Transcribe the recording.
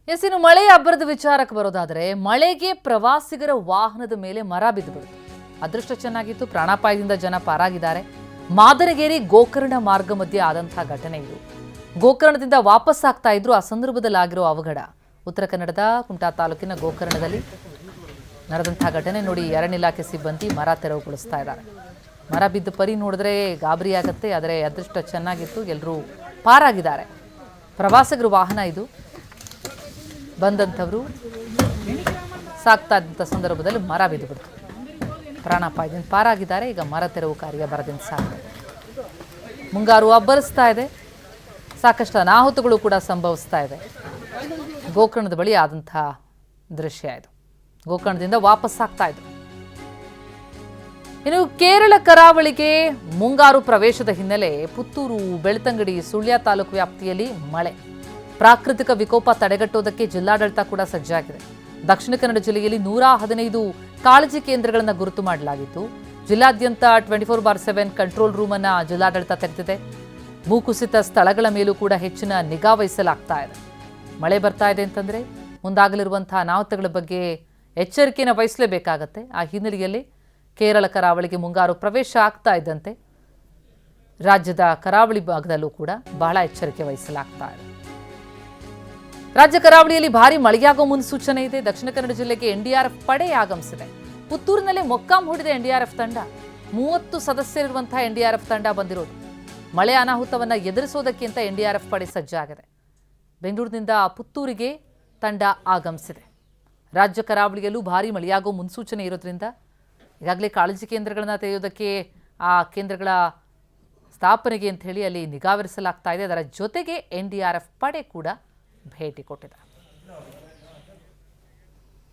ಇನ್ನು ಮಳೆಯ ಅಬ್ಬರದ ವಿಚಾರಕ್ಕೆ ಬರೋದಾದರೆ ಮಳೆಗೆ ಪ್ರವಾಸಿಗರ ವಾಹನದ ಮೇಲೆ ಮರ ಬಿದ್ದು ಬಿಡ್ತು. ಅದೃಷ್ಟ ಚೆನ್ನಾಗಿತ್ತು, ಪ್ರಾಣಾಪಾಯದಿಂದ ಜನ ಪಾರಾಗಿದ್ದಾರೆ. ಮಾದರಗೇರಿ ಗೋಕರ್ಣ ಮಾರ್ಗ ಮಧ್ಯೆ ಆದಂತಹ ಘಟನೆ ಇದು. ಗೋಕರ್ಣದಿಂದ ವಾಪಸ್ ಆಗ್ತಾ ಇದ್ರು, ಆ ಸಂದರ್ಭದಲ್ಲಿ ಆಗಿರೋ ಅವಘಡ. ಉತ್ತರ ಕನ್ನಡದ ಕುಮಟಾ ತಾಲೂಕಿನ ಗೋಕರ್ಣದಲ್ಲಿ ನಡೆದಂತಹ ಘಟನೆ ನೋಡಿ. ಅರಣ್ಯ ಇಲಾಖೆ ಸಿಬ್ಬಂದಿ ಮರ ತೆರವುಗೊಳಿಸ್ತಾ ಇದ್ದಾರೆ. ಮರ ಬಿದ್ದ ಪರಿ ನೋಡಿದ್ರೆ ಗಾಬರಿ ಆಗುತ್ತೆ, ಆದರೆ ಅದೃಷ್ಟ ಚೆನ್ನಾಗಿತ್ತು, ಎಲ್ಲರೂ ಪಾರಾಗಿದ್ದಾರೆ. ಪ್ರವಾಸಿಗರ ವಾಹನ ಇದು. ಬಂದಂಥವರು ಸಾಕ್ತಾ ಇದ್ದಂಥ ಸಂದರ್ಭದಲ್ಲಿ ಮರ ಬಿದ್ದು ಬಿಡ್ತು. ಪ್ರಾಣಾಪಾಯದಿಂದ ಪಾರಾಗಿದ್ದಾರೆ. ಈಗ ಮರ ತೆರವು ಕಾರ್ಯ ಭರದಿಂದ ಸಾಗಿದೆ. ಮುಂಗಾರು ಅಬ್ಬರಿಸ್ತಾ ಇದೆ, ಸಾಕಷ್ಟು ಅನಾಹುತಗಳು ಕೂಡ ಸಂಭವಿಸ್ತಾ ಇದೆ. ಗೋಕರ್ಣದ ಬಳಿ ಆದಂತಹ ದೃಶ್ಯ ಇದು. ಗೋಕರ್ಣದಿಂದ ವಾಪಸ್ ಆಗ್ತಾ ಇದ್ರು. ಇನ್ನು ಕೇರಳ ಕರಾವಳಿಗೆ ಮುಂಗಾರು ಪ್ರವೇಶದ ಹಿನ್ನೆಲೆ ಪುತ್ತೂರು, ಬೆಳ್ತಂಗಡಿ, ಸುಳ್ಯ ತಾಲೂಕು ವ್ಯಾಪ್ತಿಯಲ್ಲಿ ಮಳೆ. ಪ್ರಾಕೃತಿಕ ವಿಕೋಪ ತಡೆಗಟ್ಟುವುದಕ್ಕೆ ಜಿಲ್ಲಾಡಳಿತ ಕೂಡ ಸಜ್ಜಾಗಿದೆ. ದಕ್ಷಿಣ ಕನ್ನಡ ಜಿಲ್ಲೆಯಲ್ಲಿ 115 ಕಾಳಜಿ ಕೇಂದ್ರಗಳನ್ನು ಗುರುತು ಮಾಡಲಾಗಿತ್ತು. ಜಿಲ್ಲಾದ್ಯಂತ 24/7 ಕಂಟ್ರೋಲ್ ರೂಮ್ ಅನ್ನು ಜಿಲ್ಲಾಡಳಿತ ತೆರೆದಿದೆ. ಭೂಕುಸಿತ ಸ್ಥಳಗಳ ಮೇಲೂ ಕೂಡ ಹೆಚ್ಚಿನ ನಿಗಾ ವಹಿಸಲಾಗ್ತಾ ಇದೆ. ಮಳೆ ಬರ್ತಾ ಇದೆ ಅಂತಂದರೆ ಮುಂದಾಗಲಿರುವಂತಹ ಅನಾಹುತಗಳ ಬಗ್ಗೆ ಎಚ್ಚರಿಕೆಯನ್ನು ವಹಿಸಲೇಬೇಕಾಗತ್ತೆ. ಆ ಹಿನ್ನೆಲೆಯಲ್ಲಿ ಕೇರಳ ಕರಾವಳಿಗೆ ಮುಂಗಾರು ಪ್ರವೇಶ ಆಗ್ತಾ ಇದ್ದಂತೆ ರಾಜ್ಯದ ಕರಾವಳಿ ಭಾಗದಲ್ಲೂ ಕೂಡ ಬಹಳ ಎಚ್ಚರಿಕೆ ವಹಿಸಲಾಗ್ತಾ ಇದೆ. ರಾಜ್ಯ ಕರಾವಳಿಯಲ್ಲಿ ಭಾರೀ ಮಳೆಯಾಗುವ ಮುನ್ಸೂಚನೆ ಇದೆ. ದಕ್ಷಿಣ ಕನ್ನಡ ಜಿಲ್ಲೆಗೆ ಎನ್ಡಿಆರ್ಎಫ್ ಪಡೆ ಆಗಮಿಸಿದೆ. ಪುತ್ತೂರಿನಲ್ಲಿ ಮೊಕ್ಕಾಂ ಹೂಡಿದ ಎನ್ಡಿಆರ್ಎಫ್ ತಂಡ. 30 ಸದಸ್ಯರಿರುವಂತಹ ಎನ್ಡಿಆರ್ಎಫ್ ತಂಡ ಬಂದಿರೋದು. ಮಳೆ ಅನಾಹುತವನ್ನು ಎದುರಿಸೋದಕ್ಕೆ ಅಂತ ಎನ್ಡಿಆರ್ಎಫ್ ಪಡೆ ಸಜ್ಜಾಗಿದೆ. ಬೆಂಗಳೂರಿನಿಂದ ಪುತ್ತೂರಿಗೆ ತಂಡ ಆಗಮಿಸಿದೆ. ರಾಜ್ಯ ಕರಾವಳಿಯಲ್ಲೂ ಭಾರೀ ಮಳೆಯಾಗುವ ಮುನ್ಸೂಚನೆ ಇರೋದ್ರಿಂದ ಈಗಾಗಲೇ ಕಾಳಜಿ ಕೇಂದ್ರಗಳನ್ನು ತೆರೆಯೋದಕ್ಕೆ, ಆ ಕೇಂದ್ರಗಳ ಸ್ಥಾಪನೆಗೆ ಅಂತ ಹೇಳಿ ಅಲ್ಲಿ ನಿಗಾವಹಿಸಲಾಗ್ತಾ ಇದೆ. ಅದರ ಜೊತೆಗೆ ಎನ್ಡಿಆರ್ಎಫ್ ಪಡೆ ಕೂಡ ಭೇಟಿ ಕೊಟ್ಟಿದೆ.